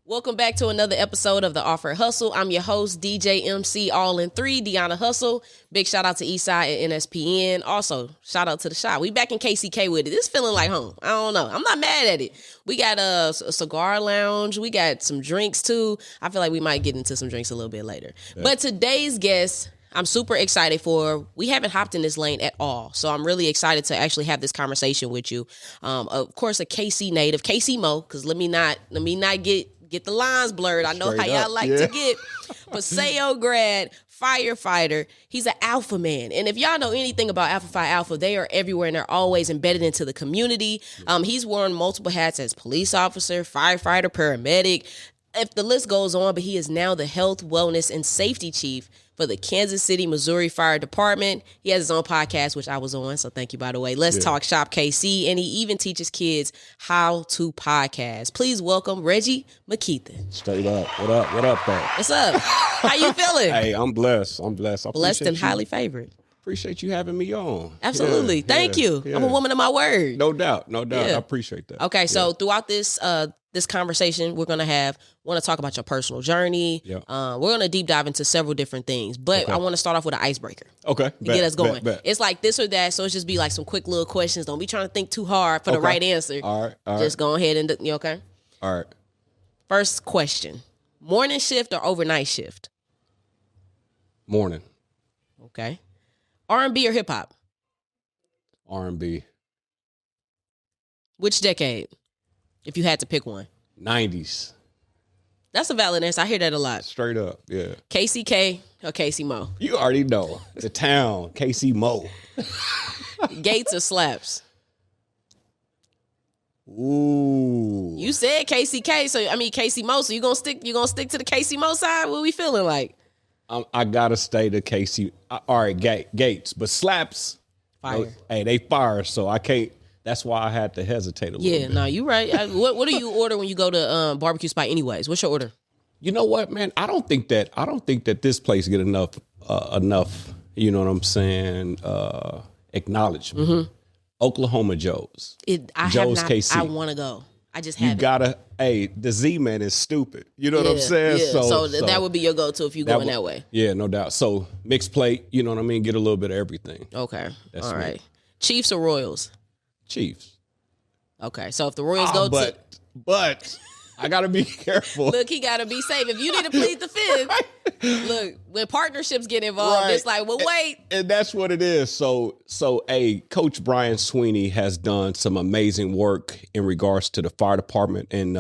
Welcome back to another episode of the Offer Hustle. I'm your host, DJ MC All in 3, Deona Hustle. Big shout out to esai.nspn. Also, shout out to the shop. We back in KCK with it. This feeling like home. I don't know. I'm not mad at it. We got a cigar lounge. We got some drinks too. I feel like we might get into some drinks a little bit later. Yeah. But today's guest, I'm super excited for. We haven't hopped in this lane at all. So I'm really excited to actually have this conversation with you. Of course, a KC native, KC Mo, because let me not get the lines blurred. I know Straight how y'all up, like yeah. to get. Paseo grad, firefighter. He's an alpha man. And if y'all know anything about Alpha Phi Alpha, they are everywhere and they're always embedded into the community. He's worn multiple hats as police officer, firefighter, paramedic. If the list goes on, but he is now the health, wellness, and safety chief for the Kansas City, Missouri Fire Department. He has his own podcast, which I was on, so thank you, by the way. Let's Talk Shop KC, and he even teaches kids how to podcast. Please welcome Reggie McKeithen. Straight up. What up? What up, though? What's up? How you feeling? Hey, I'm blessed. I Blessed and highly favored. Appreciate you having me on. Absolutely. Thank you. Yeah. I'm a woman of my word. No doubt. Yeah. I appreciate that. Okay, so throughout this conversation, we're going to want to talk about your personal journey. Yeah. We're going to deep dive into several different things, but I want to start off with an icebreaker. Okay. To get us going. Bet. It's like this or that, so it's just be like some quick little questions. Don't be trying to think too hard for the right answer. All right. Just go ahead and, you okay? All right. First question. Morning shift or overnight shift? Morning. Okay. R&B or hip hop? R&B. Which decade? If you had to pick one. 90s. That's a valid answer. I hear that a lot. Straight up. Yeah. KCK or KC Mo? You already know. The town. KC Mo. Gates or slaps? Ooh. You said KCK, so I mean KC Mo. So you gonna stick to the KC Mo side? What we feeling like? I gotta stay to KC. All right, Gates, but slaps. Fire. Hey, they fire, so I can't. That's why I had to hesitate a little bit. Yeah, no, you right. What do you order when you go to barbecue spot? Anyways, what's your order? You know what, man? I don't think that this place get enough. You know what I'm saying? Acknowledgement. Mm-hmm. Oklahoma Joe's. Joe's KC. I want to go. I just You haven't. gotta. Hey, the Z-Man is stupid. You know what I'm saying? Yeah. So that would be your go-to if you going that way. Yeah, no doubt. So mixed plate. You know what I mean? Get a little bit of everything. Okay. That's all me. right. Chiefs or Royals? Chiefs. Okay. So if the Royals go to, but I gotta be careful. look, he gotta be safe. If you need to plead the fifth, look, when partnerships get involved, Right. it's like, well, wait. And that's what it is. So, Coach Brian Sweeney has done some amazing work in regards to the fire department. And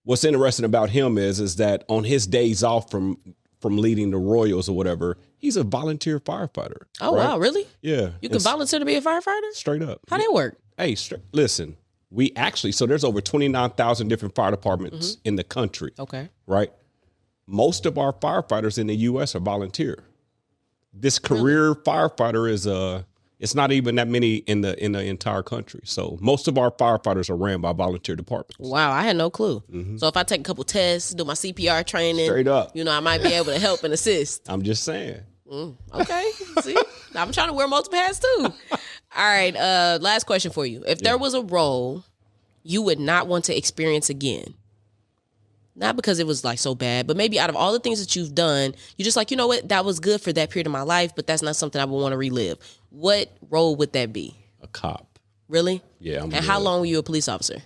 what's interesting about him is that on his days off from leading the Royals or whatever, he's a volunteer firefighter. Oh, right? wow, really? Yeah. You can volunteer to be a firefighter? Straight up. How that work? Hey, listen, so there's over 29,000 different fire departments in the country. Okay. Right? Most of our firefighters in the U.S. are volunteer. This career firefighter is it's not even that many in the entire country. So most of our firefighters are ran by volunteer departments. Wow, I had no clue. Mm-hmm. So if I take a couple tests, do my CPR training, straight up, I might be able to help and assist. I'm just saying. Okay. See, I'm trying to wear multiple hats too. All right. Last question for you. If there was a role you would not want to experience again, not because it was like so bad, but maybe out of all the things that you've done, you're just like, you know what, that was good for that period of my life, but that's not something I would want to relive. What role would that be? A cop. Really? Yeah. And how long were you a police officer?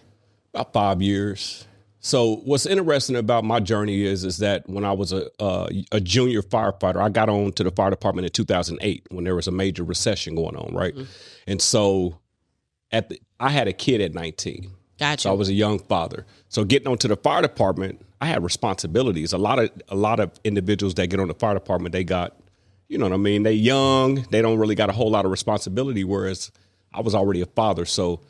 About 5 years. So what's interesting about my journey is that when I was a junior firefighter, I got on to the fire department in 2008 when there was a major recession going on, right? Mm-hmm. And so I had a kid at 19. Gotcha. So I was a young father. So getting onto the fire department, I had responsibilities. A lot of individuals that get on the fire department, they got, you know what I mean? They young, they don't really got a whole lot of responsibility, whereas I was already a father. So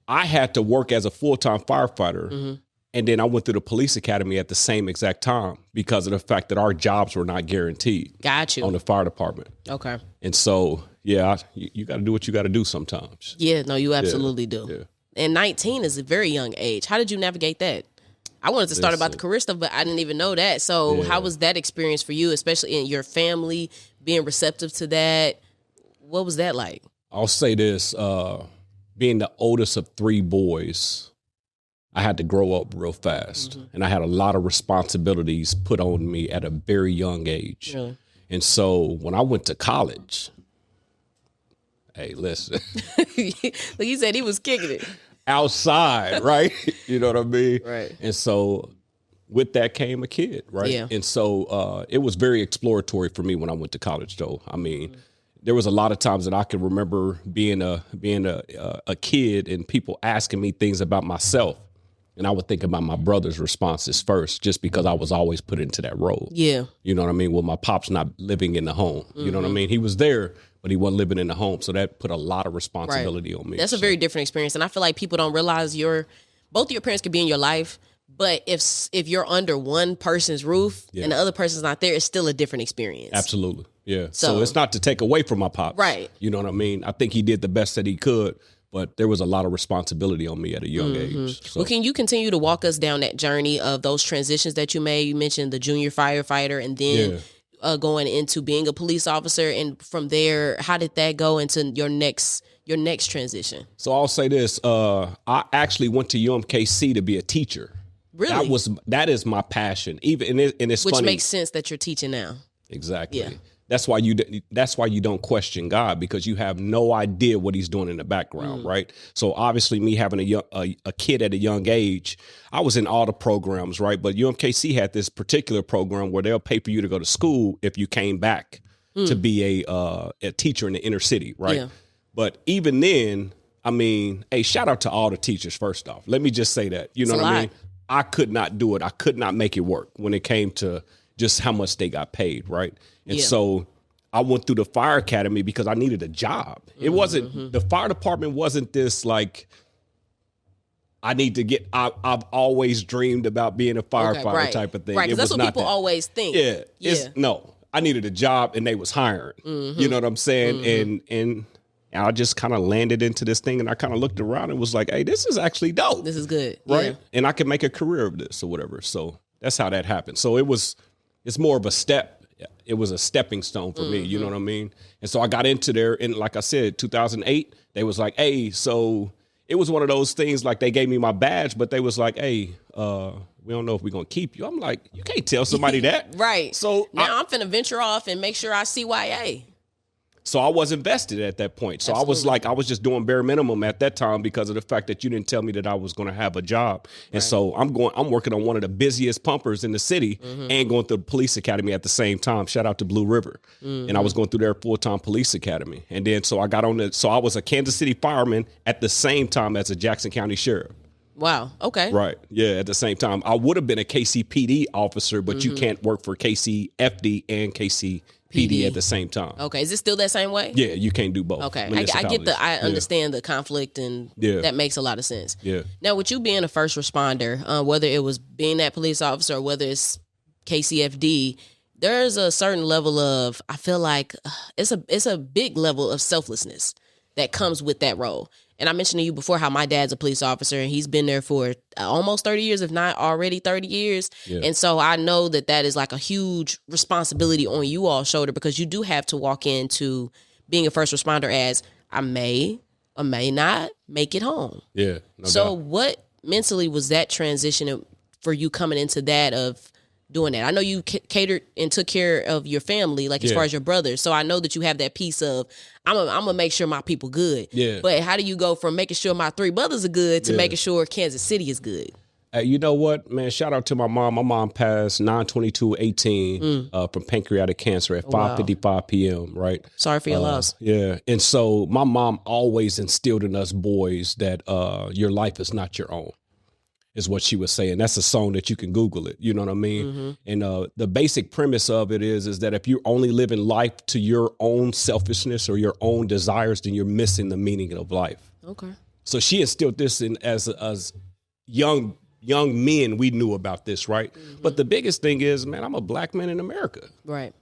I had to work as a full-time firefighter. And then I went through the police academy at the same exact time because of the fact that our jobs were not guaranteed. Got you. On the fire department. Okay. And so, yeah, you got to do what you got to do sometimes. Yeah, no, you absolutely do. Yeah. And 19 is a very young age. How did you navigate that? I wanted to start about the career stuff, but I didn't even know that. So how was that experience for you, especially in your family, being receptive to that? What was that like? I'll say this, being the oldest of three boys, I had to grow up real fast, and I had a lot of responsibilities put on me at a very young age. Really? And so when I went to college, hey, listen, Like you said, he was kicking it. outside, right? You know what I mean? Right. And so with that came a kid, right? Yeah. And so it was very exploratory for me when I went to college, though. I mean, there was a lot of times that I can remember being a kid and people asking me things about myself. And I would think about my brother's responses first, just because I was always put into that role. Yeah. You know what I mean? Well, my pop's not living in the home. You know what I mean? He was there, but he wasn't living in the home. So that put a lot of responsibility on me. That's a very different experience. And I feel like people don't realize both of your parents could be in your life, but if you're under one person's roof and the other person's not there, it's still a different experience. Absolutely. Yeah. So So it's not to take away from my pops. Right. You know what I mean? I think he did the best that he could, but there was a lot of responsibility on me at a young age. So. Well, can you continue to walk us down that journey of those transitions that you made? You mentioned the junior firefighter and then going into being a police officer. And from there, how did that go into your next transition? So I'll say this. I actually went to UMKC to be a teacher. Really? That is my passion. Even and it's Which funny. makes sense that you're teaching now. Exactly. Yeah. That's why you don't question God, because you have no idea what he's doing in the background, right? So obviously me having a kid at a young age, I was in all the programs, right? But UMKC had this particular program where they'll pay for you to go to school if you came back to be a teacher in the inner city, right? Yeah. But even then, I mean, hey, shout out to all the teachers first off. Let me just say that. You know what I mean? I could not do it. I could not make it work when it came to just how much they got paid, right? And so I went through the fire academy because I needed a job. It wasn't, the fire department wasn't this like, I've always dreamed about being a firefighter type of thing. Right, because that's what people always think. No, I needed a job and they was hiring. You know what I'm saying? And I just kind of landed into this thing and I kind of looked around and was like, hey, this is actually dope. This is good. Right? Yeah. And I can make a career of this or whatever. So that's how that happened. So it's more of a step. It was a stepping stone for me. You know what I mean? And so I got into there. And like I said, 2008, they was like, hey, so it was one of those things like they gave me my badge, but they was like, hey, we don't know if we're going to keep you. I'm like, you can't tell somebody that. Right. So now I'm finna venture off and make sure I CYA. So I was invested at that point. So Absolutely. I was just doing bare minimum at that time because of the fact that you didn't tell me that I was going to have a job. And so I'm working on one of the busiest pumpers in the city and going through the police academy at the same time. Shout out to Blue River. And I was going through their full-time police academy. And then so I got on so I was a Kansas City fireman at the same time as a Jackson County sheriff. Wow. Okay. Right. Yeah. At the same time, I would have been a KCPD officer, but you can't work for KCFD and KCPD at the same time. Okay. Is it still that same way? Yeah, you can't do both. Okay. I understand the conflict and that makes a lot of sense. Yeah. Now, with you being a first responder, whether it was being that police officer or whether it's KCFD, there's a certain level of, I feel like it's a big level of selflessness that comes with that role. And I mentioned to you before how my dad's a police officer and he's been there for almost 30 years, if not already 30 years. Yeah. And so I know that is like a huge responsibility on you all's shoulder because you do have to walk into being a first responder as I may or may not make it home. Yeah. So what mentally was that transition for you coming into that of doing that? I know you catered and took care of your family, like as far as your brothers. So I know that you have that piece of, I'm gonna make sure my people good. Yeah. But how do you go from making sure my three brothers are good to making sure Kansas City is good? You know what, man? Shout out to my mom. My mom passed 9/22/18 from pancreatic cancer at 5:55 p.m. Right. Sorry for your loss. Yeah. And so my mom always instilled in us boys that your life is not your own. Is what she was saying. That's a song that you can Google it. You know what I mean? And the basic premise of it is that if you're only living life to your own selfishness or your own desires, then you're missing the meaning of life. Okay. So she instilled this in as young men. We knew about this, right? But the biggest thing is, man, I'm a black man in America. Right.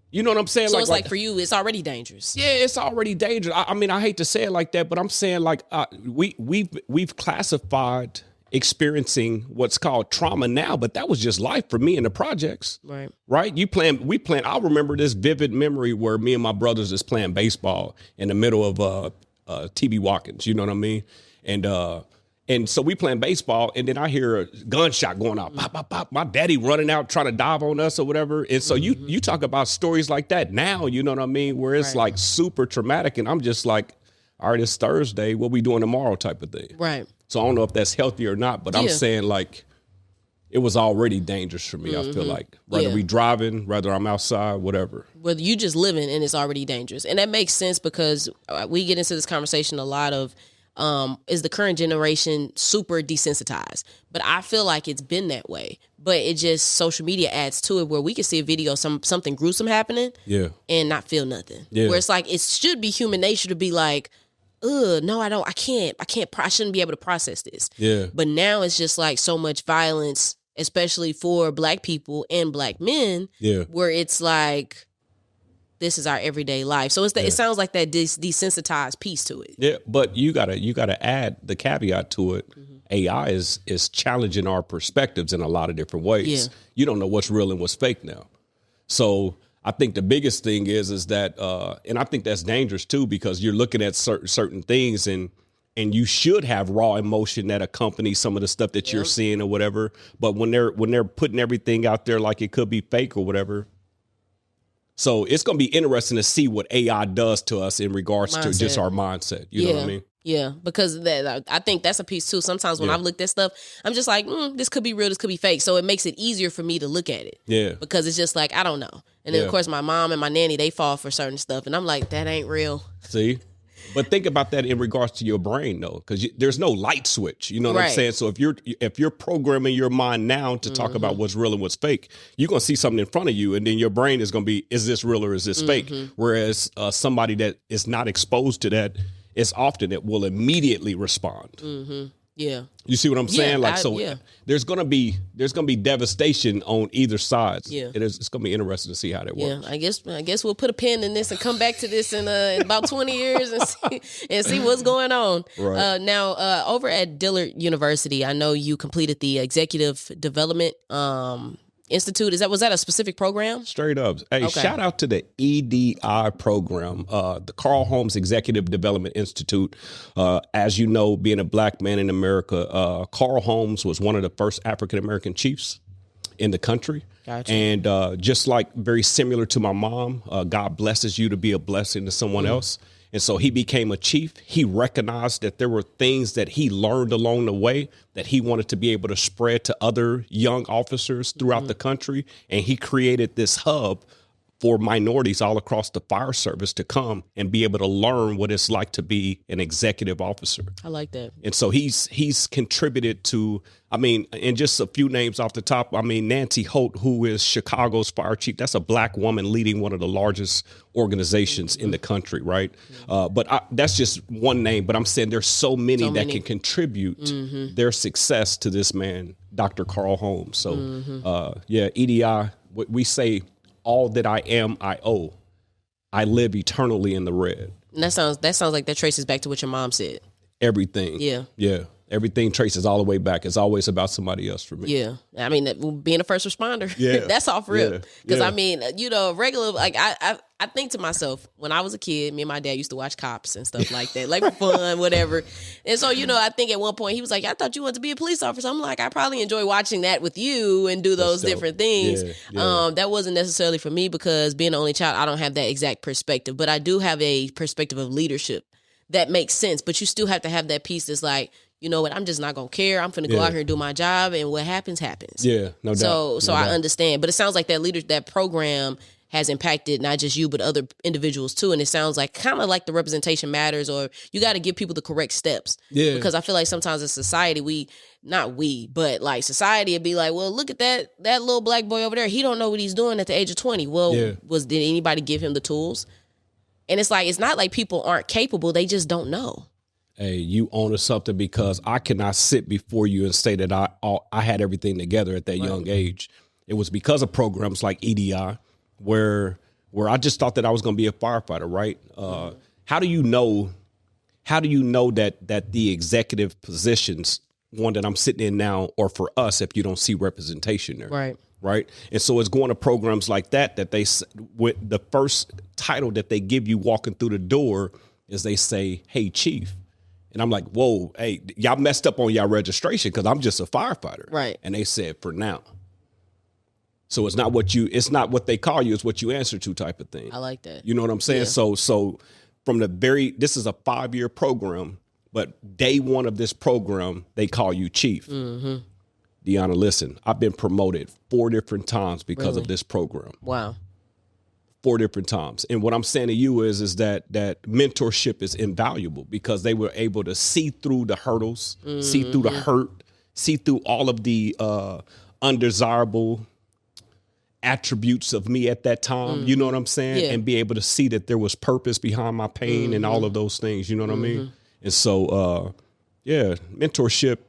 You know what I'm saying? So it's like for you, it's already dangerous. Yeah, it's already dangerous. I mean, I hate to say it like that, but I'm saying like we've classified experiencing what's called trauma now, but that was just life for me in the projects. Right. We planned. I remember this vivid memory where me and my brothers is playing baseball in the middle of TB Watkins. You know what I mean? And And so we playing baseball, and then I hear a gunshot going off, pop, pop, pop. My daddy running out trying to dive on us or whatever. And so you talk about stories like that now, you know what I mean, where it's like super traumatic, and I'm just like, all right, it's Thursday, what we doing tomorrow type of thing. Right. So I don't know if that's healthy or not, but I'm saying like it was already dangerous for me, I feel like. Whether we driving, whether I'm outside, whatever. Whether you just living and it's already dangerous. And that makes sense because we get into this conversation a lot of, is the current generation super desensitized? But I feel like it's been that way. But it just, social media adds to it where we can see a video, something gruesome happening and not feel nothing. Yeah. Where it's like, it should be human nature to be like, no, I shouldn't be able to process this. Yeah. But now it's just like so much violence, especially for Black people and Black men, where it's like, this is our everyday life. So it sounds like that desensitized piece to it. Yeah, but you gotta add the caveat to it. AI is challenging our perspectives in a lot of different ways. Yeah. You don't know what's real and what's fake now. So I think the biggest thing is that, and I think that's dangerous too, because you're looking at certain things and you should have raw emotion that accompanies some of the stuff that you're seeing or whatever. But when they're putting everything out there like it could be fake or whatever. So it's going to be interesting to see what AI does to us in regards to just our mindset. You know what I mean? Yeah, because I think that's a piece too. Sometimes when I've looked at stuff, I'm just like, this could be real, this could be fake. So it makes it easier for me to look at it. Yeah. Because it's just like, I don't know. And then, of course, my mom and my nanny, they fall for certain stuff. And I'm like, that ain't real. See? But think about that in regards to your brain, though, because there's no light switch. You know what I'm saying? So if you're programming your mind now to talk about what's real and what's fake, you're going to see something in front of you, and then your brain is going to be, is this real or is this fake? Whereas somebody that is not exposed to that, it's often it will immediately respond. Yeah. You see what I'm saying? There's gonna be devastation on either side. Yeah. It's gonna be interesting to see how that works. Yeah, I guess we'll put a pin in this and come back to this in about 20 years and see what's going on. Right. Now, over at Dillard University, I know you completed the Executive Development Institute. Was that a specific program? Straight up. Hey, shout out to the EDI program, the Carl Holmes Executive Development Institute. As you know, being a Black man in America, Carl Holmes was one of the first African-American chiefs in the country. Gotcha. And just like very similar to my mom, God blesses you to be a blessing to someone else. And so he became a chief. He recognized that there were things that he learned along the way that he wanted to be able to spread to other young officers throughout the country. And he created this hub for minorities all across the fire service to come and be able to learn what it's like to be an executive officer. I like that. And so he's contributed to, and just a few names off the top, Nancy Holt, who is Chicago's fire chief, that's a Black woman leading one of the largest organizations in the country, right? But that's just one name, but I'm saying there's so many that can contribute their success to this man, Dr. Carl Holmes. So EDI, what we say, all that I am, I owe. I live eternally in the red. And that sounds like that traces back to what your mom said. Everything. Yeah. Yeah. Everything traces all the way back. It's always about somebody else for me. Yeah. Being a first responder, that's off rip. Because regular, like I think to myself, when I was a kid, me and my dad used to watch Cops and stuff like that, like for fun, whatever. And so, I think at one point he was like, I thought you wanted to be a police officer. I'm like, I probably enjoy watching that with you and do those different things. Yeah. That wasn't necessarily for me because being the only child, I don't have that exact perspective, but I do have a perspective of leadership that makes sense. But you still have to have that piece that's like, you know what, I'm just not going to care. I'm going to go out here and do my job, and what happens, happens. Yeah, no doubt. So I understand. But it sounds like that program has impacted not just you, but other individuals too. And it sounds like kind of like the representation matters, or you got to give people the correct steps. Yeah. Because I feel like sometimes in society, society would be like, well, look at that little Black boy over there. He don't know what he's doing at the age of 20. Well, did anybody give him the tools? And it's like, it's not like people aren't capable. They just don't know. Hey, you own something, because I cannot sit before you and say that I had everything together at that young age. It was because of programs like EDI where I just thought that I was going to be a firefighter, right? How do you know that the executive positions, one that I'm sitting in now, are for us if you don't see representation there? Right. And so it's going to programs like that they, with the first title that they give you walking through the door is they say, hey, chief. And I'm like, whoa, hey, y'all messed up on y'all registration because I'm just a firefighter. Right. And they said, for now. So it's not what they call you, it's what you answer to type of thing. I like that. You know what I'm saying? Yeah. So from this is a 5-year program, but day one of this program, they call you chief. Mm-hmm. Deona, listen, I've been promoted 4 different times because of this program. Wow. 4 different times. And what I'm saying to you is that mentorship is invaluable because they were able to see through the hurdles, see through the hurt, see through all of the undesirable attributes of me at that time. You know what I'm saying? Yeah. And be able to see that there was purpose behind my pain and all of those things. You know what I mean? And so, mentorship,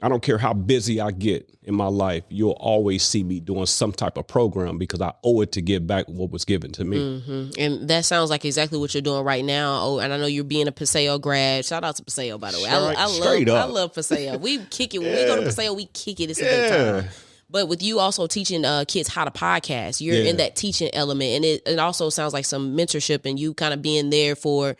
I don't care how busy I get in my life, you'll always see me doing some type of program because I owe it to give back what was given to me. Mm-hmm. And that sounds like exactly what you're doing right now. Oh, and I know you're being a Paseo grad. Shout out to Paseo, by the way. I love Paseo. We kick it. When we go to Paseo, we kick it. It's a good time. But with you also teaching kids how to podcast, you're in that teaching element. And it also sounds like some mentorship and you kind of being there for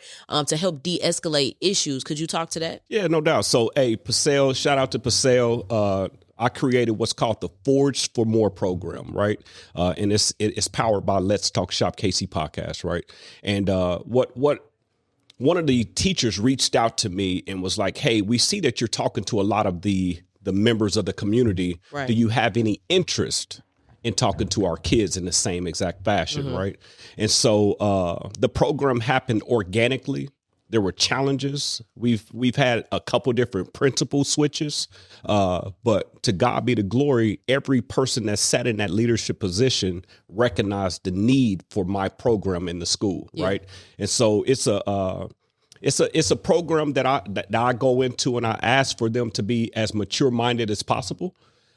to help de-escalate issues. Could you talk to that? Yeah, no doubt. So, Paseo, shout out to Paseo. I created what's called the Forged for More program, right? And it's powered by Let's Talk Shop KC podcast, right? And what one of the teachers reached out to me and was like, hey, we see that you're talking to a lot of the members of the community. Right. Do you have any interest in talking to our kids in the same exact fashion, right? And so the program happened organically. There were challenges. We've had a couple different principal switches, but to God be the glory. Every person that sat in that leadership position recognized the need for my program in the school, right? And so it's a program that I go into and I ask for them to be as mature minded as possible.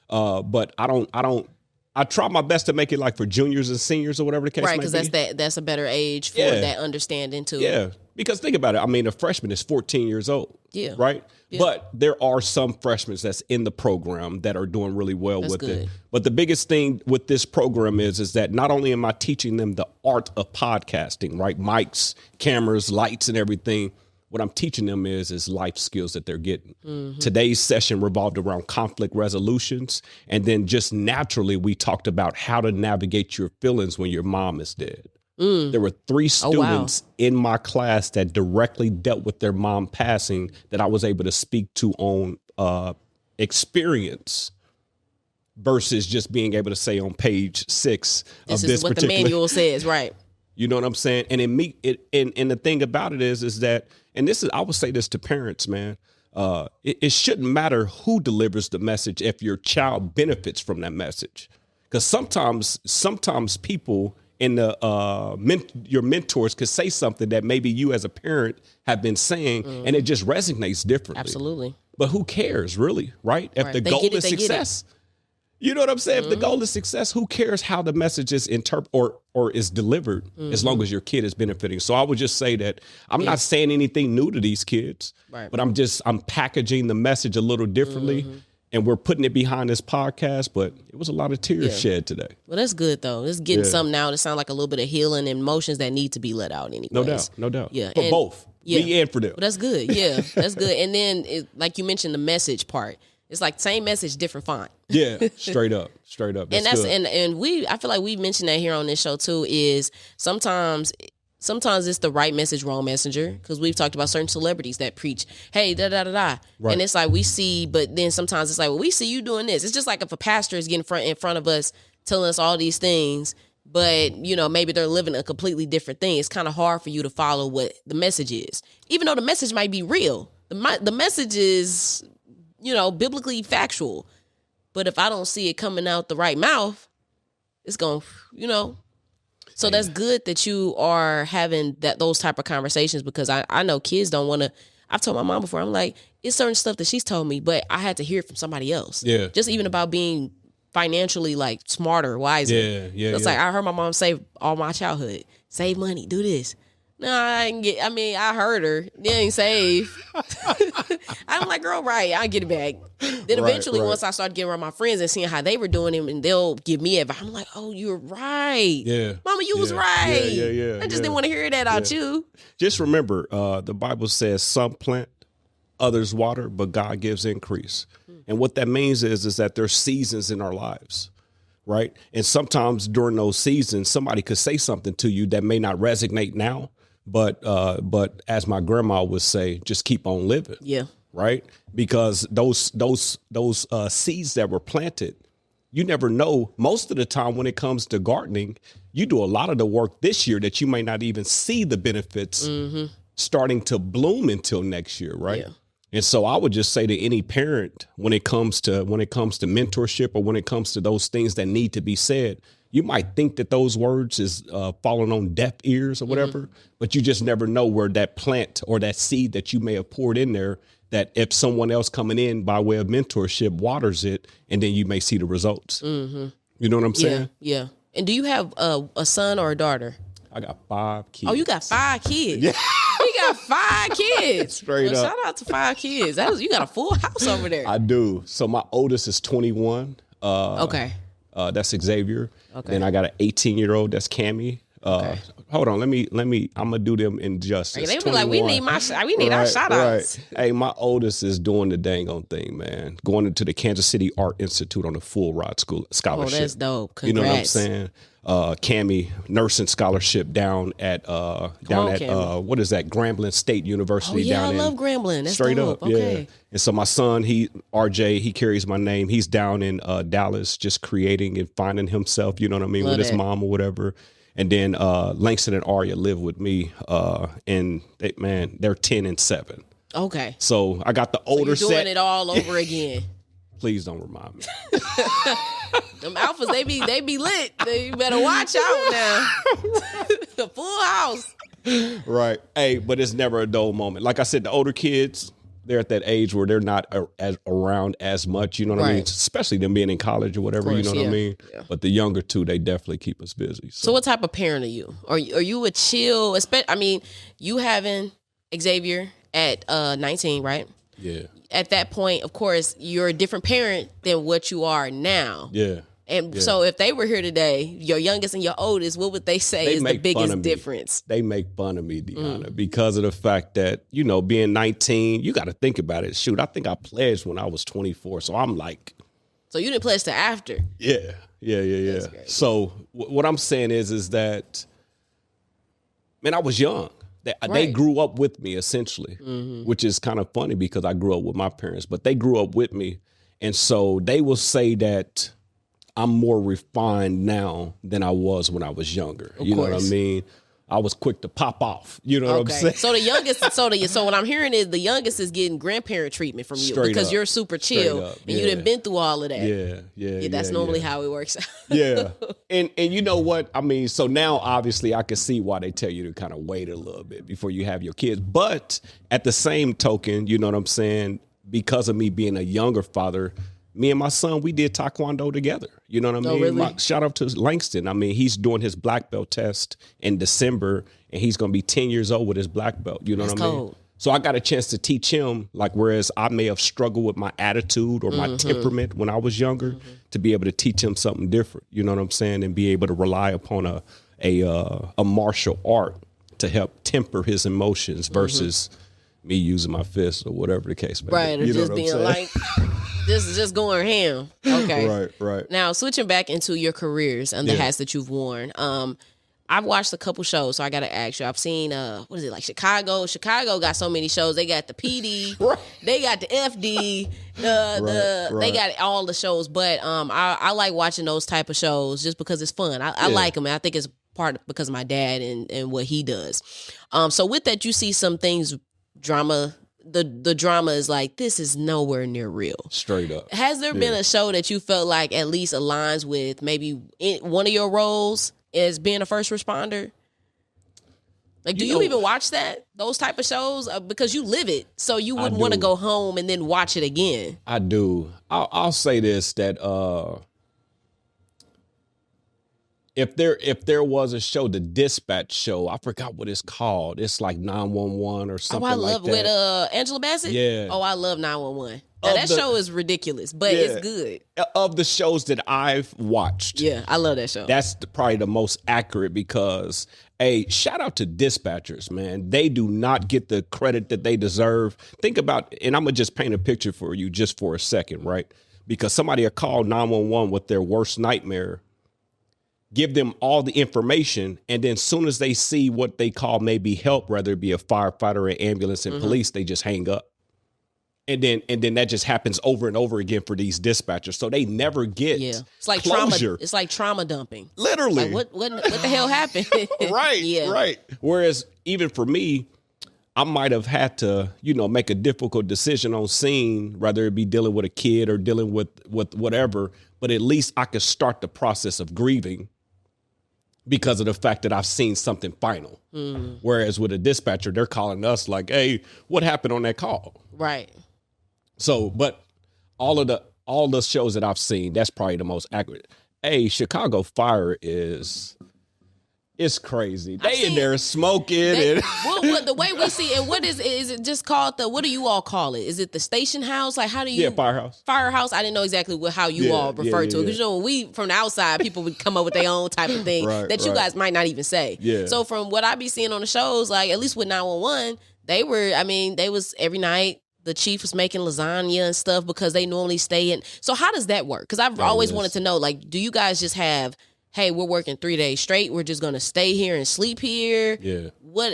But I try my best to make it like for juniors and seniors or whatever the case might be. Right, because that's a better age for that understanding too. Yeah, because think about it. I mean, a freshman is 14 years old. Yeah. Right? Yeah. But there are some freshmen that's in the program that are doing really well with it. But the biggest thing with this program is that not only am I teaching them the art of podcasting, right? Mics, cameras, lights, and everything. What I'm teaching them is life skills that they're getting. Mm-hmm. Today's session revolved around conflict resolutions. And then just naturally, we talked about how to navigate your feelings when your mom is dead. There were 3 students in my class that directly dealt with their mom passing that I was able to speak to on experience versus just being able to say on page 6 this is what the manual says, right? You know what I'm saying? And and the thing about it is that, and this is, I would say this to parents, man. It shouldn't matter who delivers the message if your child benefits from that message, because sometimes people in your mentors could say something that maybe you as a parent have been saying, and it just resonates differently. Absolutely. But who cares, really, right? If the goal is success. You know what I'm saying? If the goal is success, who cares how the message is interpreted or is delivered, as long as your kid is benefiting? So I would just say that I'm not saying anything new to these kids, but I'm packaging the message a little differently, and we're putting it behind this podcast. But it was a lot of tears shed today. Well, that's good though. It's getting something out. It sounds like a little bit of healing and emotions that need to be let out anyway. No doubt. Yeah, for both me and for them. Well, that's good. Yeah, that's good. And then, like you mentioned, the message part. It's like same message, different font. Yeah, straight up. That's good. And I feel like we mentioned that here on this show too. Is sometimes it's the right message, wrong messenger. Because we've talked about certain celebrities that preach, hey, da da da da, and it's like we see, but then sometimes it's like, well, we see you doing this. It's just like if a pastor is getting in front of us, telling us all these things, but maybe they're living a completely different thing. It's kind of hard for you to follow what the message is, even though the message might be real. The message is, biblically factual. But if I don't see it coming out the right mouth, it's going, So that's good that you are having those type of conversations, because I know kids don't want to. I've told my mom before, I'm like, it's certain stuff that she's told me, but I had to hear it from somebody else. Yeah. Just even about being financially like smarter, wiser. Yeah. It's like I heard my mom say all my childhood, save money, do this. No, I heard her. They ain't save. I'm like, girl, right, I'll get it back. Then eventually, once I started getting around my friends and seeing how they were doing it, and they'll give me advice, I'm like, oh, you're right. Yeah. Mama, you was right. Yeah. I just didn't want to hear that out you. Just remember, the Bible says some plant, others water, but God gives increase. And what that means is that there's seasons in our lives, right? And sometimes during those seasons, somebody could say something to you that may not resonate now, but as my grandma would say, just keep on living. Yeah. Right? Because those seeds that were planted, you never know. Most of the time when it comes to gardening, you do a lot of the work this year that you may not even see the benefits starting to bloom until next year, right? Yeah. And so I would just say to any parent, when it comes to mentorship or when it comes to those things that need to be said, you might think that those words is falling on deaf ears or whatever, but you just never know where that plant or that seed that you may have poured in there, that if someone else coming in by way of mentorship waters it, and then you may see the results. You know what I'm saying? Yeah. And do you have a son or a daughter? I got 5 kids. Oh, you got 5 kids. Yeah. You got 5 kids. Straight up. Shout out to 5 kids. You got a full house over there. I do. So my oldest is 21. Okay. That's Xavier. Okay. Then I got an 18-year-old. That's Cammy. Okay. Hold on. Let me. I'm gonna do them in justice. They be like, we need our shout outs. Right. Hey, my oldest is doing the dang on thing, man. Going into the Kansas City Art Institute on a full ride scholarship. Oh, that's dope. Congrats. You know what I'm saying? Cammy, nursing scholarship down at what is that? Grambling State University. Oh yeah, down I love Grambling. That's straight dope. up. Okay. Yeah. And so my son, RJ, he carries my name. He's down in Dallas, just creating and finding himself. You know what I mean, Love with his that. mom or whatever. And then Langston and Arya live with me, and they're 10 and 7. Okay. So I got the older So you're doing set. it all over again. Please don't remind me. Them alphas, they be lit. You better watch out now. The full house. Right. Hey, but it's never a dull moment. Like I said, the older kids, they're at that age where they're not around as much, you know what I mean? Right. Especially them being in college or whatever, you know what I mean? Yeah. But the younger two, they definitely keep us busy. So what type of parent are you? Are you a chill? You having Xavier at 19, right? Yeah. At that point, of course, you're a different parent than what you are now. Yeah. And so if they were here today, your youngest and your oldest, what would they say is the biggest difference? They make fun of me, Deona, because of the fact that, being 19, you got to think about it. Shoot, I think I pledged when I was 24. So I'm like. So you didn't pledge to after. Yeah. So what I'm saying is that, man, I was young. They grew up with me, essentially, which is kind of funny because I grew up with my parents, but they grew up with me. And so they will say that I'm more refined now than I was when I was younger. You know what I mean? I was quick to pop off. You know what I'm saying? So the youngest, so what I'm hearing is the youngest is getting grandparent treatment from you because you're super chill and you done been through all of that. Yeah. That's normally how it works out. Yeah. And you know what? I mean, so now obviously I can see why they tell you to kind of wait a little bit before you have your kids. But at the same token, you know what I'm saying? Because of me being a younger father, me and my son, we did Taekwondo together. You know what I mean? Really? Shout out to Langston. I mean, he's doing his black belt test in December, and he's going to be 10 years old with his black belt. You know what I mean? Cold. So I got a chance to teach him, like, whereas I may have struggled with my attitude or my temperament when I was younger, to be able to teach him something different. You know what I'm saying? And be able to rely upon a martial art to help temper his emotions versus me using my fists or whatever the case may be. Right, or You know just what I'm being saying? like, just going ham. Okay. Right. Now, switching back into your careers and the hats that you've worn, I've watched a couple shows, so I got to ask you. I've seen, what is it, like Chicago? Chicago got so many shows. They got the PD, they got the FD, they got all the shows. But I like watching those type of shows just because it's fun. I like them, and I think it's because of my dad and what he does. So with that, you see some things, drama. The drama is like, this is nowhere near real. Straight up. Has there been a show that you felt like at least aligns with maybe one of your roles as being a first responder? Like, do you even watch those type of shows? Because you live it, so you wouldn't want to go home and then watch it again. I do. I'll say this, that if there was a show, the Dispatch show, I forgot what it's called. It's like 911 or something like that. I love with Angela Bassett. Yeah. Oh, I love 911. Now, that show is ridiculous, but it's good. Of the shows that I've watched, yeah, I love that show. That's probably the most accurate because Hey, shout out to dispatchers, man. They do not get the credit that they deserve. Think about, and I'm going to just paint a picture for you just for a second, right? Because somebody will call 911 with their worst nightmare, give them all the information, and then as soon as they see what they call maybe help, whether it be a firefighter, an ambulance, and police, they just hang up. And then that just happens over and over again for these dispatchers. So they never get It's like closure. trauma. It's like trauma dumping. Literally. Like what the hell happened? Right. Right. Whereas even for me, I might have had to, make a difficult decision on scene, whether it be dealing with a kid or dealing with whatever. But at least I could start the process of grieving because of the fact that I've seen something final. Whereas with a dispatcher, they're calling us like, hey, what happened on that call? Right. So, but all the shows that I've seen, that's probably the most accurate. Hey, Chicago Fire it's crazy. They in there smoking. What the way we see, and what is it just called what do you all call it? Is it the station house? Like, how do you? Yeah, firehouse. Firehouse. I didn't know exactly how you all refer to it. Because, when we, from the outside, people would come up with their own type of thing that you guys might not even say. Yeah. So from what I be seeing on the shows, like, at least with 911, they was every night, the chief was making lasagna and stuff because they normally stay in. So how does that work? Because I've always wanted to know, like, do you guys just have, hey, we're working 3 days straight, we're just going to stay here and sleep here? Yeah.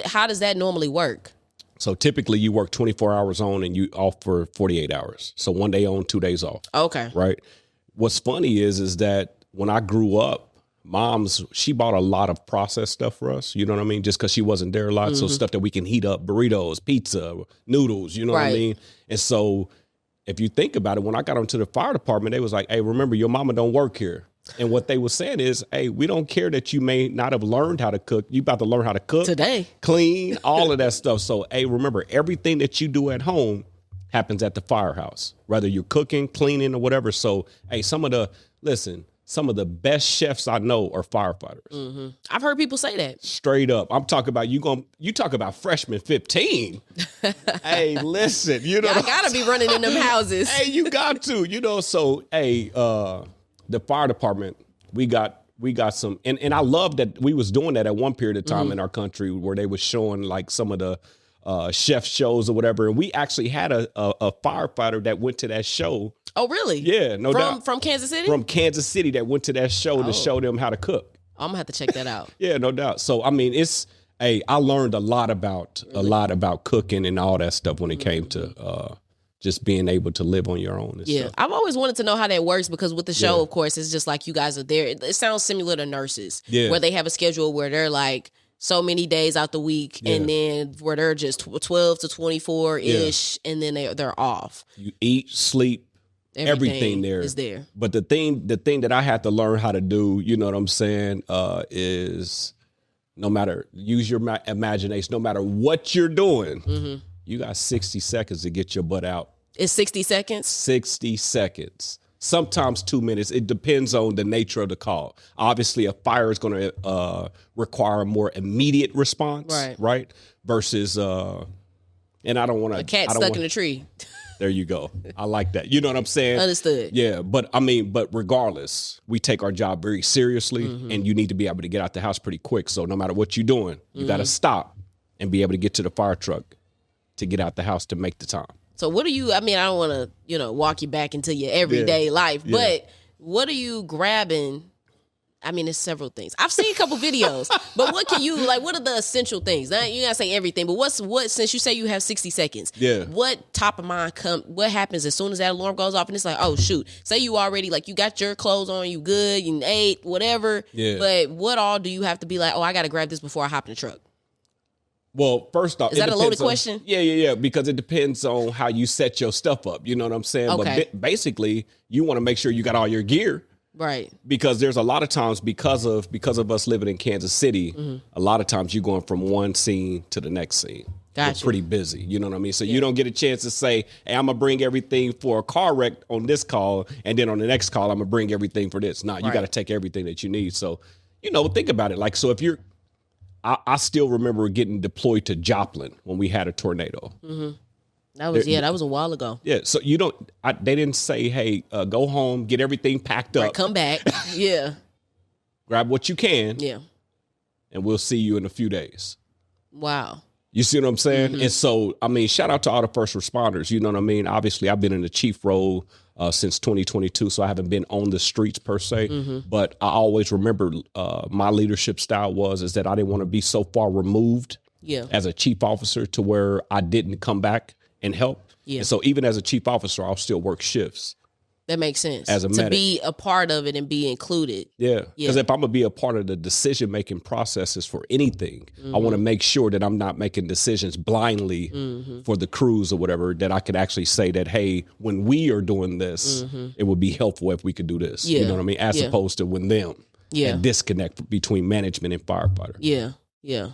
How does that normally work? So typically you work 24 hours on and you off for 48 hours. So 1 day on, 2 days off. Okay. Right. What's funny is that when I grew up, she bought a lot of processed stuff for us. You know what I mean? Just because she wasn't there a lot. So stuff that we can heat up, burritos, pizza, noodles, you know what I mean? And so if you think about it, when I got onto the fire department, they was like, hey, remember, your mama don't work here. And what they were saying is, hey, we don't care that you may not have learned how to cook. You about to learn how to cook. Today. Clean, all of that stuff. So, hey, remember, everything that you do at home happens at the firehouse, whether you're cooking, cleaning, or whatever. So, hey, some of the best chefs I know are firefighters. I've heard people say that. Straight up. I'm talking about you talk about freshman 15. Hey, listen, I gotta be running in them houses. Hey, you got to, so hey, the fire department, we got some, and I love that we was doing that at one period of time in our country where they was showing like some of the chef shows or whatever. And we actually had a firefighter that went to that show. Oh, really? Yeah, no doubt. From Kansas City? From Kansas City that went to that show to show them how to cook. I'm gonna have to check that out. Yeah, no doubt. So, I mean, I learned a lot about cooking and all that stuff when it came to just being able to live on your own. And stuff. I've always wanted to know how that works because with the show, of course, it's just like you guys are there. It sounds similar to nurses, where they have a schedule where they're like so many days out the week, and then where they're just 12 to 24 ish, and then they're off. You eat, sleep. Everything there is there. But the thing that I had to learn how to do, you know what I'm saying, is use your imagination. No matter what you're doing, you got 60 seconds to get your butt out. It's 60 seconds? 60 seconds. Sometimes 2 minutes. It depends on the nature of the call. Obviously, a fire is going to require a more immediate response, right? Versus, and I don't want to. A cat stuck in a tree. There you go. I like that. You know what I'm saying? Understood. Yeah, but regardless, we take our job very seriously, and you need to be able to get out the house pretty quick. So no matter what you're doing, you got to stop and be able to get to the fire truck to get out the house to make the time. So what do you, I don't want to, walk you back into your everyday life, but what are you grabbing? It's several things. I've seen a couple videos, but what are the essential things? Now, you gotta say everything, but what, since you say you have 60 seconds, what top of mind what happens as soon as that alarm goes off and it's like, oh shoot, say you already, like you got your clothes on, you good, you ate, whatever, but what all do you have to be like, oh, I gotta grab this before I hop in the truck? Well, first off, is that a loaded question? Yeah, because it depends on how you set your stuff up. You know what I'm saying? Okay. But basically, you want to make sure you got all your gear. Right. Because there's a lot of times because of us living in Kansas City, a lot of times you're going from one scene to the next scene. Gotcha. We're pretty busy. You know what I mean? So you don't get a chance to say, hey, I'm going to bring everything for a car wreck on this call. And then on the next call, I'm going to bring everything for this. No, you got to take everything that you need. So, think about it. Like, so if you're, I still remember getting deployed to Joplin when we had a tornado. That was a while ago. Yeah, so they didn't say, hey, go home, get everything packed up. Come back. Yeah. Grab what you can. Yeah. and we'll see you in a few days. Wow. You see what I'm saying? And so, I mean, shout out to all the first responders. You know what I mean? Obviously, I've been in the chief role since 2022, so I haven't been on the streets per se. But I always remember my leadership style is that I didn't want to be so far removed as a chief officer to where I didn't come back and help. Yeah. And so even as a chief officer, I'll still work shifts. That makes sense. As a medic. To be a part of it and be included. Yeah. Because if I'm going to be a part of the decision-making processes for anything, I want to make sure that I'm not making decisions blindly for the crews or whatever, that I could actually say that, hey, when we are doing this, it would be helpful if we could do this. You know what I mean? As opposed to when them. And disconnect between management and firefighter. Yeah.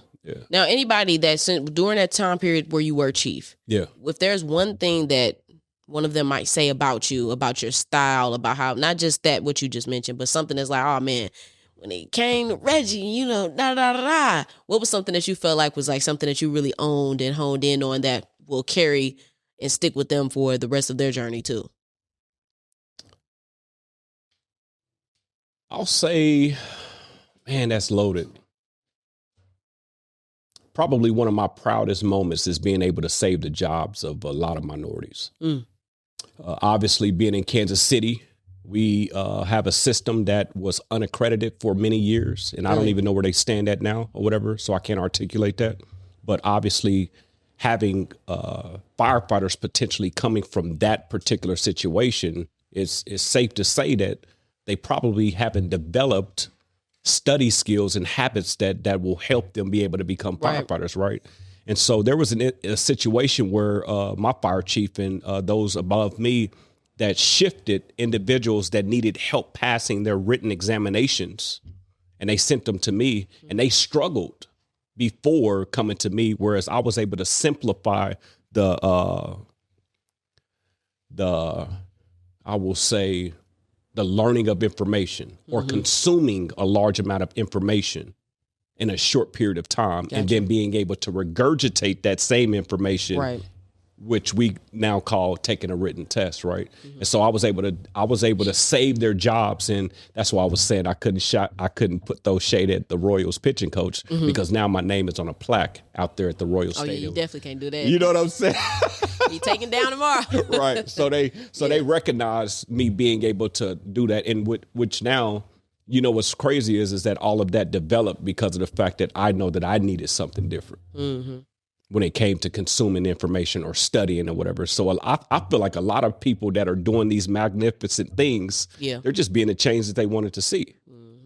Now, anybody that's during that time period where you were chief, if there's one thing that one of them might say about you, about your style, about how, not just that, what you just mentioned, but something that's like, oh man, when it came to Reggie, you know, what was something that you felt like was like something that you really owned and honed in on that will carry and stick with them for the rest of their journey too? I'll say, man, that's loaded. Probably one of my proudest moments is being able to save the jobs of a lot of minorities. Obviously, being in Kansas City, we have a system that was unaccredited for many years, and I don't even know where they stand at now or whatever, so I can't articulate that. But obviously, having firefighters potentially coming from that particular situation, is safe to say that they probably haven't developed study skills and habits that will help them be able to become firefighters, right? And so there was a situation where my fire chief and those above me that shifted individuals that needed help passing their written examinations, and they sent them to me, and they struggled before coming to me, whereas I was able to simplify the I will say, the learning of information or consuming a large amount of information in a short period of time, and then being able to regurgitate that same information, which we now call taking a written test, right? And so I was able to save their jobs, and that's why I was saying I couldn't put those shade at the Royals pitching coach, because now my name is on a plaque out there at the Royal Stadium. Yeah, you definitely can't do that. You know what I'm saying? Be taken down tomorrow. Right. So they recognize me being able to do that, and which now, you know, what's crazy is that all of that developed because of the fact that I know that I needed something different when it came to consuming information or studying or whatever. So I feel like a lot of people that are doing these magnificent things, they're just being the change that they wanted to see.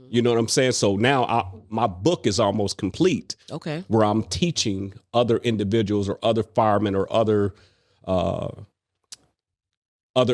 You know what I'm saying? So now my book is almost complete. Okay. Where I'm teaching other individuals or other firemen or other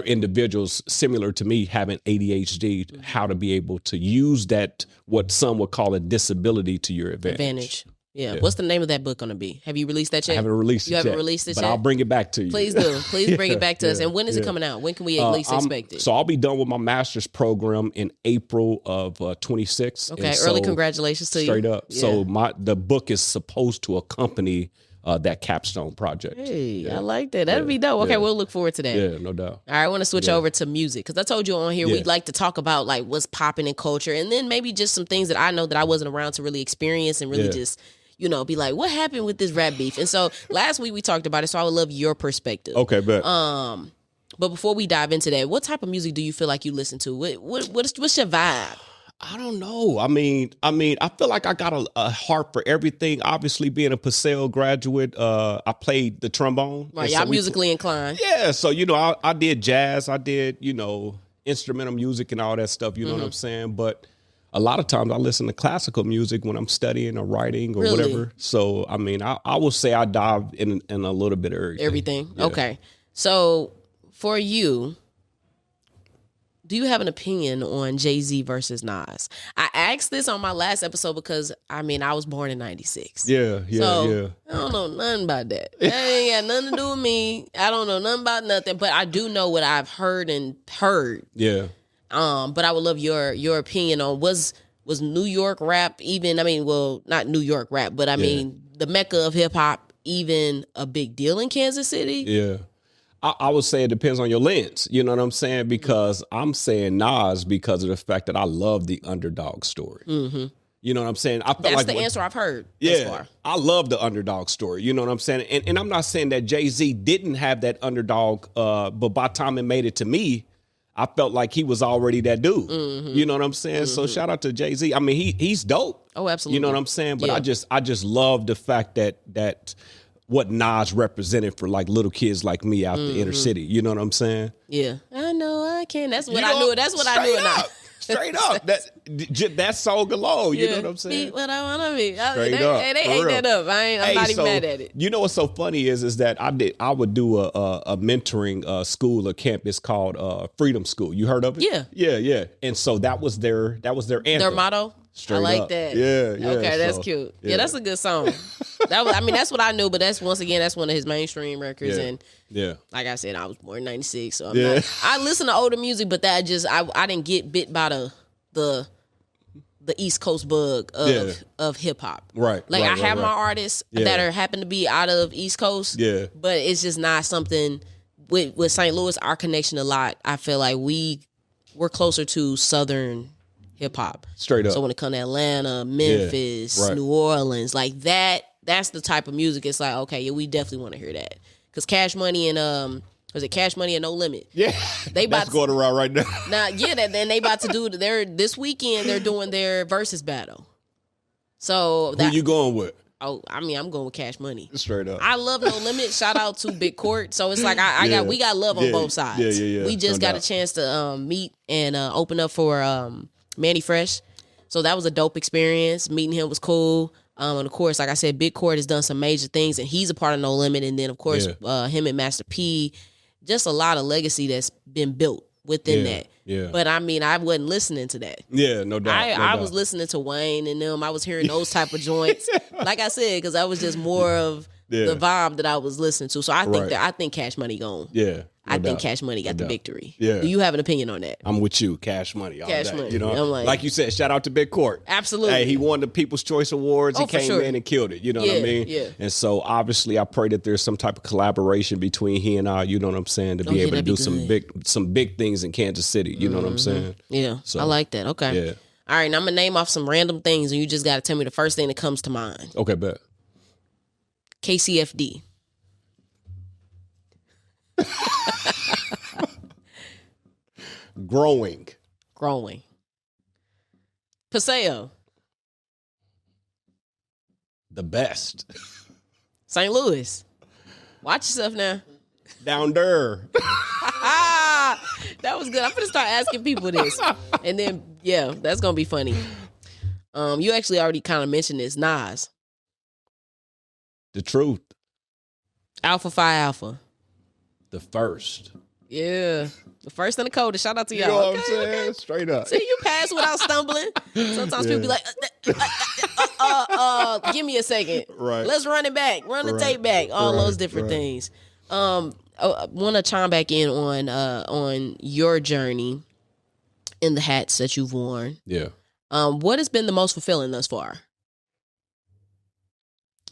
individuals similar to me having ADHD, how to be able to use that, what some would call a disability, to your advantage. Yeah. What's the name of that book going to be? Have you released that yet? I haven't released it yet. You haven't released it yet? But I'll bring it back to you. Please do. Please bring it back to us. And when is it coming out? When can we at least expect it? So I'll be done with my master's program in April of 26. Okay. Early congratulations to you. Straight up. Yeah. So the book is supposed to accompany that capstone project. Hey, I like that. That'd be dope. Okay, we'll look forward to that. Yeah, no doubt. All right, I want to switch over to music, because I told you on here we'd like to talk about like what's popping in culture, and then maybe just some things that I know that I wasn't around to really experience and really just, you know, be like, what happened with this rap beef? And so last week we talked about it, so I would love your perspective. Okay, bet. But before we dive into that, what type of music do you feel like you listen to? What's your vibe? I don't know. I mean, I feel like I got a heart for everything. Obviously, being a Purcell graduate, I played the trombone. Right, y'all musically inclined. Yeah, so, you know, I did jazz. I did, you know, instrumental music and all that stuff, you know what I'm saying? But a lot of times I listen to classical music when I'm studying or writing or whatever. So, I mean, I will say I dive in a little bit of everything. Everything? Yeah. Okay. So, for you, do you have an opinion on Jay-Z versus Nas? I asked this on my last episode because, I mean, I was born in 96. Yeah. I don't know nothing about that. That ain't got nothing to do with me. I don't know nothing about nothing, but I do know what I've heard. Yeah. But I would love your opinion on was New York rap even, I mean, well, not New York rap, but I mean, the mecca of hip hop even a big deal in Kansas City? Yeah. I would say it depends on your lens. You know what I'm saying? Because I'm saying Nas because of the fact that I love the underdog story. You know what I'm saying? I felt That's like the answer I've heard thus far. I love the underdog story. You know what I'm saying? And I'm not saying that Jay-Z didn't have that underdog, but by the time it made it to me, I felt like he was already that dude. You know what I'm saying? So shout out to Jay-Z. I mean, he's dope. Oh, absolutely. You know what I'm saying? But I just love the fact that what Nas represented for like little kids like me out the inner city. You know what I'm saying? Yeah. I know I can. That's what I knew. That's what I knew now. Straight up. That song alone. You know what I'm saying? Be what I want to be. Straight up. They ate that up. I'm not even mad at it. You know what's so funny is that I would do a mentoring school or campus called Freedom School. You heard of it? Yeah. And so that was their anthem. Their motto? Straight I like up. that. Yeah. Okay, that's cute. Yeah, that's a good song. That's what I knew, but that's one of his mainstream records. And like I said, I was born in 96, so I listen to older music, but that I didn't get bit by the East Coast bug of hip hop. Right. Like I have my artists that happen to be out of East Coast. Yeah. But it's just not something with St. Louis, our connection a lot. I feel like we're closer to Southern hip hop. Straight up. So when it comes to Atlanta, Memphis, New Orleans, like that's the type of music. It's like, okay, we definitely want to hear that. Because Cash Money and was it Cash Money and No Limit? Yeah. That's going around right now. Then they about to do this weekend. They're doing their versus battle. So who you going with? Oh, I mean, I'm going with Cash Money. Straight up. I love No Limit. Shout out to Big Court. So it's like we got love on both sides. Yeah. We just got a chance to meet and open up for Manny Fresh. So that was a dope experience. Meeting him was cool. And of course, like I said, Big Court has done some major things, and he's a part of No Limit. And then, of course, him and Master P, just a lot of legacy that's been built within that. Yeah. But I mean, I wasn't listening to that. Yeah, no doubt. I was listening to Wayne and them. I was hearing those type of joints. Like I said, because that was just more of the vibe that I was listening to. So I think Cash Money gone. Yeah. I think Cash Money got the victory. Yeah. Do you have an opinion on that? I'm with you. Cash Money. Cash Money. You know, I'm like you said, shout out to Big Court. Absolutely. Hey, he won the People's Choice Awards. He came in and killed it. You know what I mean? Yeah. And so obviously I pray that there's some type of collaboration between he and I, you know what I'm saying, to be able to do some big things in Kansas City. You know what I'm saying? Yeah. So, I like that. Okay. Yeah. All right. Now I'm going to name off some random things, and you just got to tell me the first thing that comes to mind. Okay, bet. KCFD. Growing. Paseo. The best. St. Louis. Watch yourself now. Down there. That was good. I'm going to start asking people this. And then, that's going to be funny. You actually already kind of mentioned this. Nas. The truth. Alpha Phi Alpha. The first. Yeah. The first and the coldest. Shout out to y'all. You know what I'm saying? Straight up. See, you pass without stumbling. Sometimes people be like, give me a second. Right. Let's run it back. Run the tape back. All those different things. I want to chime back in on your journey in the hats that you've worn. Yeah. What has been the most fulfilling thus far?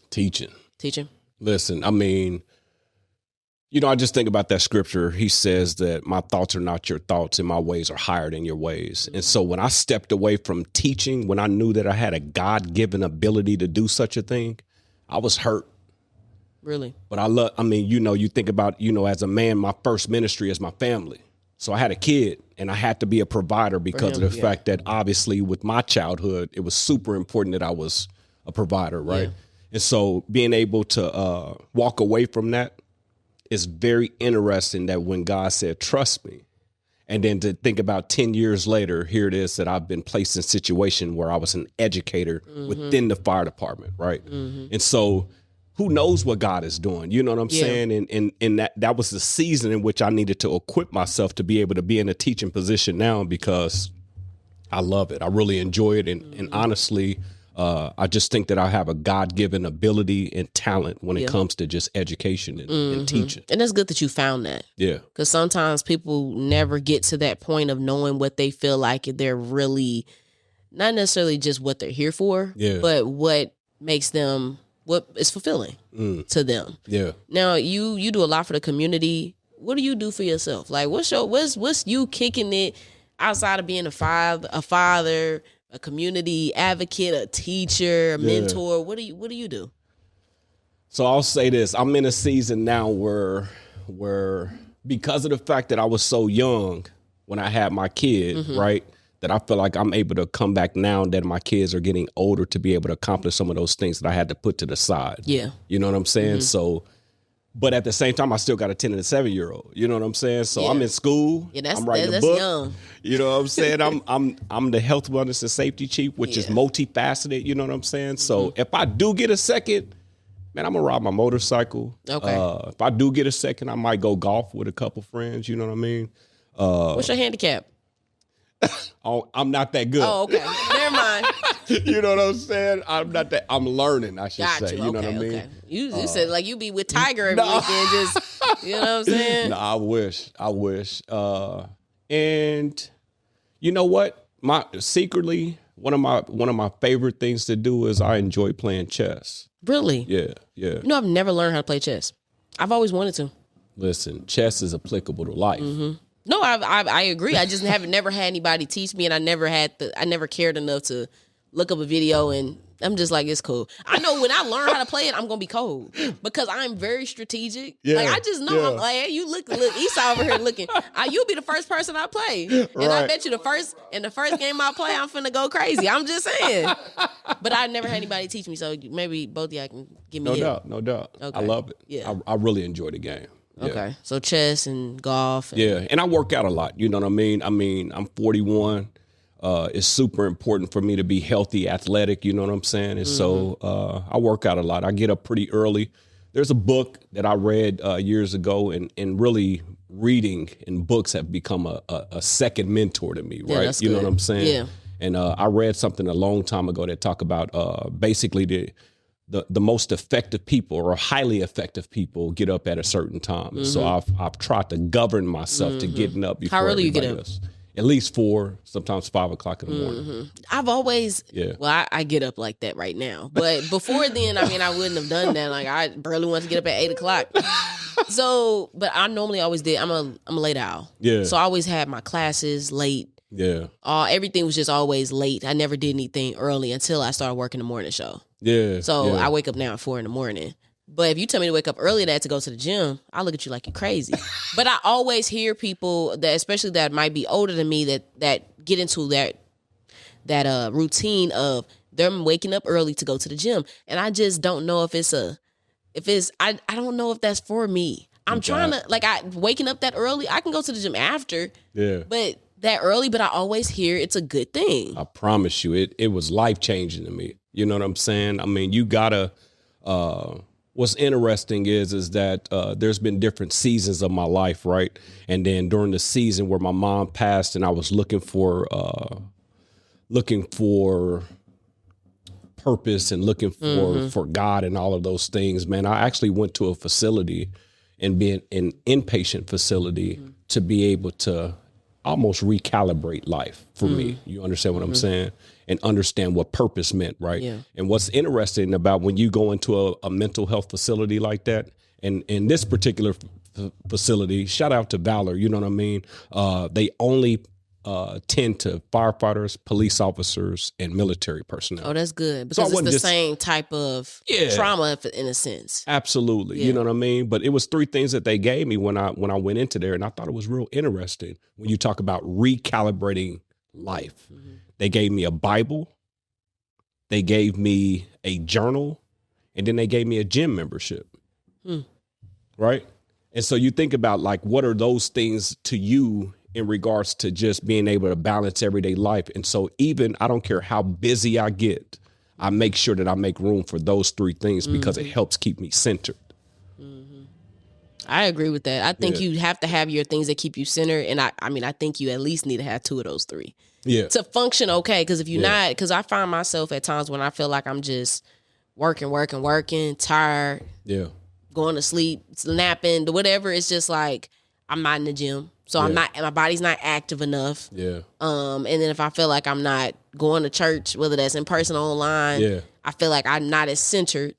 Teaching. Listen, I mean, I just think about that scripture. He says that my thoughts are not your thoughts and my ways are higher than your ways. And so when I stepped away from teaching, when I knew that I had a God-given ability to do such a thing, I was hurt. Really? But you think about, as a man, my first ministry is my family. So I had a kid and I had to be a provider because of the fact that obviously with my childhood, it was super important that I was a provider, right? Yeah. And so being able to walk away from that, it's very interesting that when God said, trust me, and then to think about 10 years later, here it is that I've been placed in a situation where I was an educator within the fire department, right? And so who knows what God is doing? You know what I'm saying? And that was the season in which I needed to equip myself to be able to be in a teaching position now because I love it. I really enjoy it. And honestly, I just think that I have a God-given ability and talent when it comes to just education and teaching. And it's good that you found that. Yeah. Because sometimes people never get to that point of knowing what they feel like they're really, not necessarily just what they're here for, but what makes them, what is fulfilling to them. Yeah. Now, you do a lot for the community. What do you do for yourself? Like, what's you kicking it outside of being a father, a community advocate, a teacher, a mentor? What do you do? So I'll say this. I'm in a season now where because of the fact that I was so young when I had my kid, right, that I feel like I'm able to come back now that my kids are getting older to be able to accomplish some of those things that I had to put to the side. Yeah. You know what I'm saying? So, but at the same time, I still got a 10 and a 7-year-old. You know what I'm saying? So I'm in school. I'm writing a book. Young. You know what I'm saying? I'm the health, wellness, and safety chief, which is multifaceted. You know what I'm saying? So if I do get a second, man, I'm gonna ride my motorcycle. Okay. If I do get a second, I might go golf with a couple friends. You know what I mean? What's your handicap? I'm not that good. Oh, okay. Never mind. You know what I'm saying? I'm not that. I'm learning, I should say. You know what I mean? Okay. You said like you be with Tiger every weekend, just you know what I'm saying? No, I wish. And you know what? Secretly, one of my favorite things to do is I enjoy playing chess. Really? Yeah. You know, I've never learned how to play chess. I've always wanted to. Listen, chess is applicable to life. No, I agree. I just never had anybody teach me, and I never cared enough to look up a video, and I'm just like, it's cool. I know when I learn how to play it, I'm gonna be cold because I'm very strategic. Yeah, like I just know I'm like, hey, you look Esau over here looking. You'll be the first person I play, and I bet you the first game I play, I'm finna go crazy. I'm just saying. But I never had anybody teach me, so maybe both of y'all can give me No doubt. Okay. I love it. Yeah, I really enjoy the game. Yeah. Okay, so chess and golf. And I work out a lot. You know what I mean? I'm 41. It's super important for me to be healthy, athletic. You know what I'm saying? And so I work out a lot. I get up pretty early. There's a book that I read years ago, and really reading and books have become a second mentor to me, right? You know what I'm saying? Yeah. And I read something a long time ago that talked about basically the most effective people or highly effective people get up at a certain time. So I've tried to govern myself to getting up before How early you get up? else. At least 4, sometimes 5 o'clock in the morning. I've always, I get up like that right now. But before then, I mean, I wouldn't have done that. Like, I barely wanted to get up at 8 o'clock. So, but I normally always did. I'm a late owl. Yeah. So I always had my classes late. Yeah. Everything was just always late. I never did anything early until I started working the morning show. Yeah. So I wake up now at 4 in the morning. But if you tell me to wake up early to go to the gym, I look at you like you're crazy. But I always hear people that, especially that might be older than me, that get into that routine of them waking up early to go to the gym. And I just don't know I don't know if that's for me. I'm trying to, waking up that early, I can go to the gym after. Yeah. But that early, but I always hear it's a good thing. I promise you, it was life-changing to me. You know what I'm saying? I mean, you gotta, what's interesting is that there's been different seasons of my life, right? And then during the season where my mom passed and I was looking for purpose and looking for God and all of those things, man, I actually went to a facility and being an inpatient facility to be able to almost recalibrate life for me. You understand what I'm saying? And understand what purpose meant, right? Yeah. And what's interesting about when you go into a mental health facility like that, and in this particular facility, shout out to Valor, you know what I mean? They only tend to firefighters, police officers, and military personnel. Oh, that's good. Because it's the same type of trauma in a sense. Absolutely. Yeah. You know what I mean? But it was 3 things that they gave me when I went into there, and I thought it was real interesting when you talk about recalibrating life. They gave me a Bible, they gave me a journal, and then they gave me a gym membership. Right? And so you think about, like, what are those things to you in regards to just being able to balance everyday life? And so even, I don't care how busy I get, I make sure that I make room for those 3 things because it helps keep me centered. I agree with that. I think you have to have your things that keep you centered. And I think you at least need to have 2 of those 3 to function okay. Because if you're not, because I find myself at times when I feel like I'm just working, tired, going to sleep, napping, whatever. It's just like I'm not in the gym. So I'm not, my body's not active enough. And then if I feel like I'm not going to church, whether that's in person or online, I feel like I'm not as centered.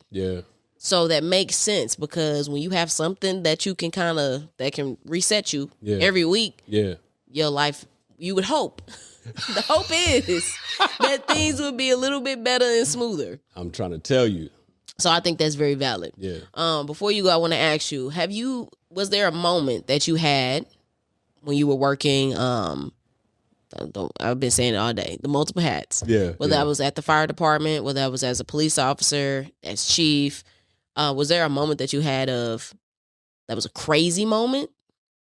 So that makes sense because when you have something that you can that can reset you every week, your life, you would hope The hope is that things would be a little bit better and smoother. I'm trying to tell you. So I think that's very valid. Yeah. Before you go, I want to ask you, was there a moment that you had when you were working, I've been saying it all day, the multiple hats. Yeah. Whether that was at the fire department, whether that was as a police officer, as chief, was there a moment that you had that was a crazy moment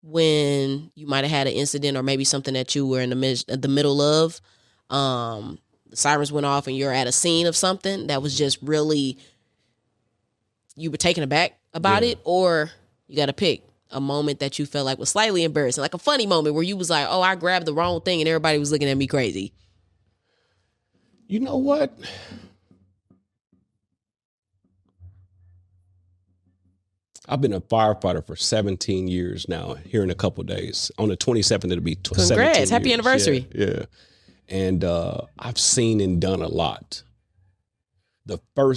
when you might have had an incident or maybe something that you were in the middle of? The sirens went off and you're at a scene of something that was just really, you were taken aback about it, or you got to pick a moment that you felt like was slightly embarrassing, like a funny moment where you was like, oh, I grabbed the wrong thing and everybody was looking at me crazy. You know what? I've been a firefighter for 17 years now, here in a couple of days. On the 27th, it'll be 17 Congrats. Happy years. anniversary. Yeah. And I've seen and done a lot.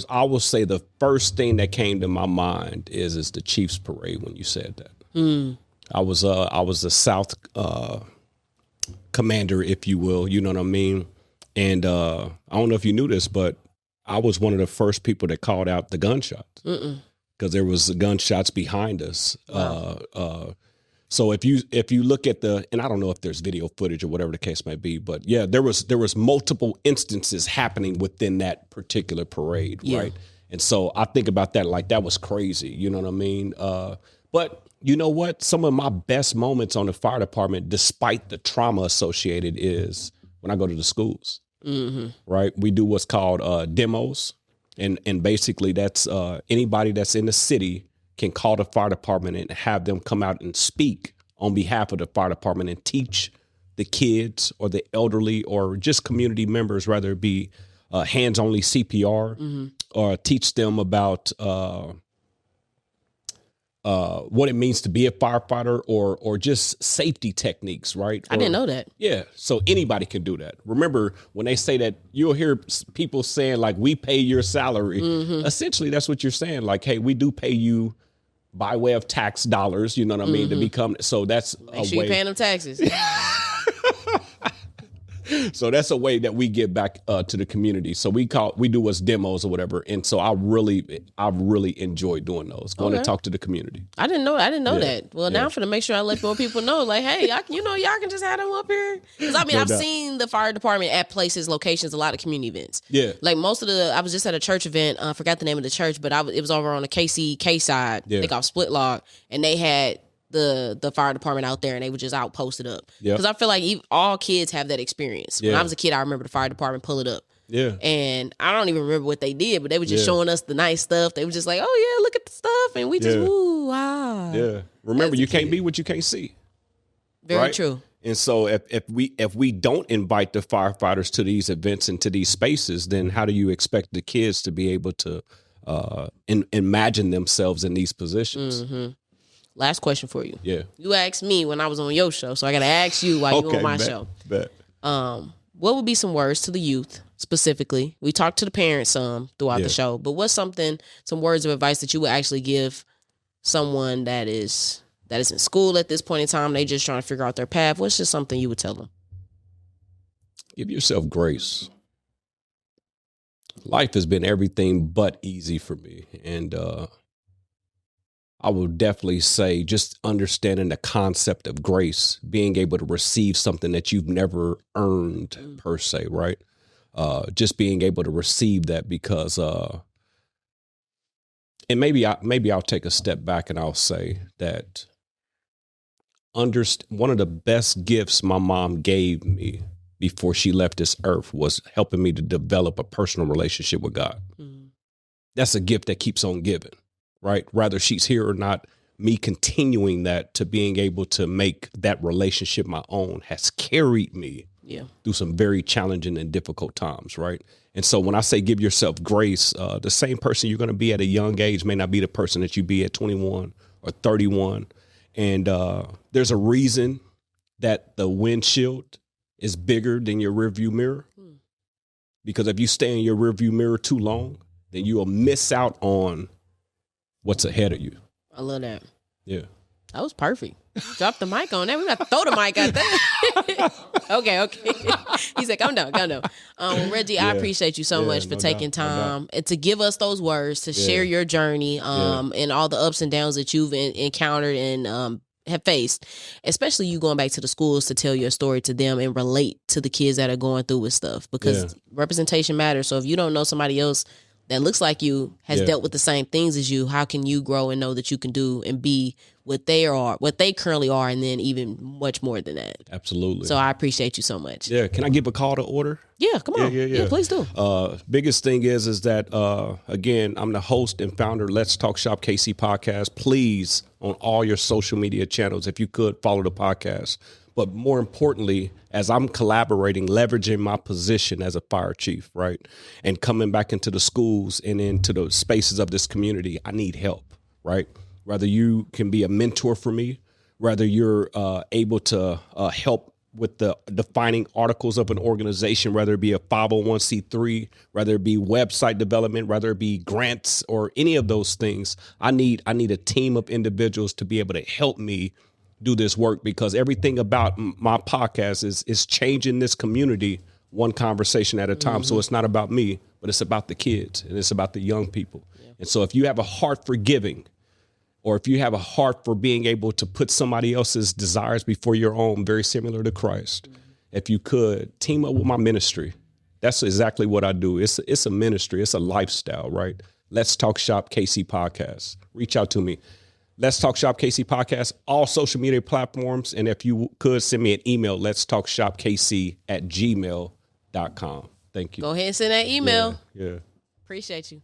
I will say the first thing that came to my mind is the Chiefs parade when you said that. I was the South commander, if you will, you know what I mean? And I don't know if you knew this, but I was one of the first people that called out the gunshots because there was gunshots behind us. Wow. So if you look at and I don't know if there's video footage or whatever the case might be, but yeah, there was multiple instances happening within that particular parade, right? And so I think about that like that was crazy, you know what I mean? But you know what? Some of my best moments on the fire department, despite the trauma associated, is when I go to the schools, right? We do what's called demos, and basically that's anybody that's in the city can call the fire department and have them come out and speak on behalf of the fire department and teach the kids or the elderly or just community members, whether it be hands-only CPR or teach them about what it means to be a firefighter or just safety techniques, right? I didn't know that. Yeah. So anybody can do that. Remember when they say that, you'll hear people saying like, we pay your salary. Essentially, that's what you're saying. Like, hey, we do pay you by way of tax dollars, you know what I mean, to become. So that's Make sure you're paying them taxes. So that's a way that we give back to the community. So we do what's demos or whatever. And so I really enjoy doing those, going to talk to the community. I didn't know that. Well, now I'm going to make sure I let more people know, like, hey, y'all can just have them up here. Because I mean, I've seen the fire department at places, locations, a lot of community events. Yeah. Like I was just at a church event. I forgot the name of the church, but it was over on the KC side. Yeah. I think off Split Log. And they had the fire department out there and they were just out posted up. Because I feel like all kids have that experience. When I was a kid, I remember the fire department pull it up. Yeah. And I don't even remember what they did, but they were just showing us the nice stuff. They were just like, oh yeah, look at the stuff. And we just, ooh, wow. Yeah. Remember, you can't be what you can't see. Very true. And so if we don't invite the firefighters to these events and to these spaces, then how do you expect the kids to be able to imagine themselves in these positions? Last question for you. Yeah. You asked me when I was on your show, so I got to ask you while you're on my show. Bet. What would be some words to the youth specifically? We talked to the parents some throughout the show, but what's some words of advice that you would actually give someone that is in school at this point in time? They just trying to figure out their path. What's just something you would tell them? Give yourself grace. Life has been everything but easy for me, and I would definitely say just understanding the concept of grace, being able to receive something that you've never earned per se, right? Just being able to receive that because, and maybe I'll take a step back and I'll say that one of the best gifts my mom gave me before she left this earth was helping me to develop a personal relationship with God. That's a gift that keeps on giving. Right? Whether she's here or not, me continuing that to being able to make that relationship my own has carried me through some very challenging and difficult times. Right. And so when I say give yourself grace, the same person you're going to be at a young age may not be the person that you be at 21 or 31. And there's a reason that the windshield is bigger than your rearview mirror. Because if you stay in your rearview mirror too long, then you will miss out on what's ahead of you. I love that. Yeah. That was perfect. Drop the mic on that. We got to throw the mic at that. Okay. He's like, I'm done. Reggie, I appreciate you so much for taking time and to give us those words, to share your journey and all the ups and downs that you've encountered and have faced, especially you going back to the schools to tell your story to them and relate to the kids that are going through with stuff, because representation matters. So if you don't know somebody else that looks like you has dealt with the same things as you, how can you grow and know that you can do and be what they currently are, and then even much more than that? Absolutely. So I appreciate you so much. Yeah. Can I give a call to order? Yeah, come on. Yeah, please do. Biggest thing is that, again, I'm the host and founder, Let's Talk Shop KC podcast. Please, on all your social media channels, if you could, follow the podcast. But more importantly, as I'm collaborating, leveraging my position as a fire chief, right, and coming back into the schools and into the spaces of this community, I need help, right? Whether you can be a mentor for me, whether you're able to help with the defining articles of an organization, whether it be a 501c3, whether it be website development, whether it be grants or any of those things, I need a team of individuals to be able to help me do this work, because everything about my podcast is changing this community one conversation at a time. So it's not about me, but it's about the kids and it's about the young people. Yeah. And so if you have a heart for giving, or if you have a heart for being able to put somebody else's desires before your own, very similar to Christ, if you could team up with my ministry, that's exactly what I do. It's a ministry. It's a lifestyle, right? Let's Talk Shop KC podcast. Reach out to me. Let's Talk Shop KC podcast, all social media platforms. And if you could send me an email, let's talk shop KC@gmail.com. Thank you. Go ahead and send that email. Yeah. Appreciate you.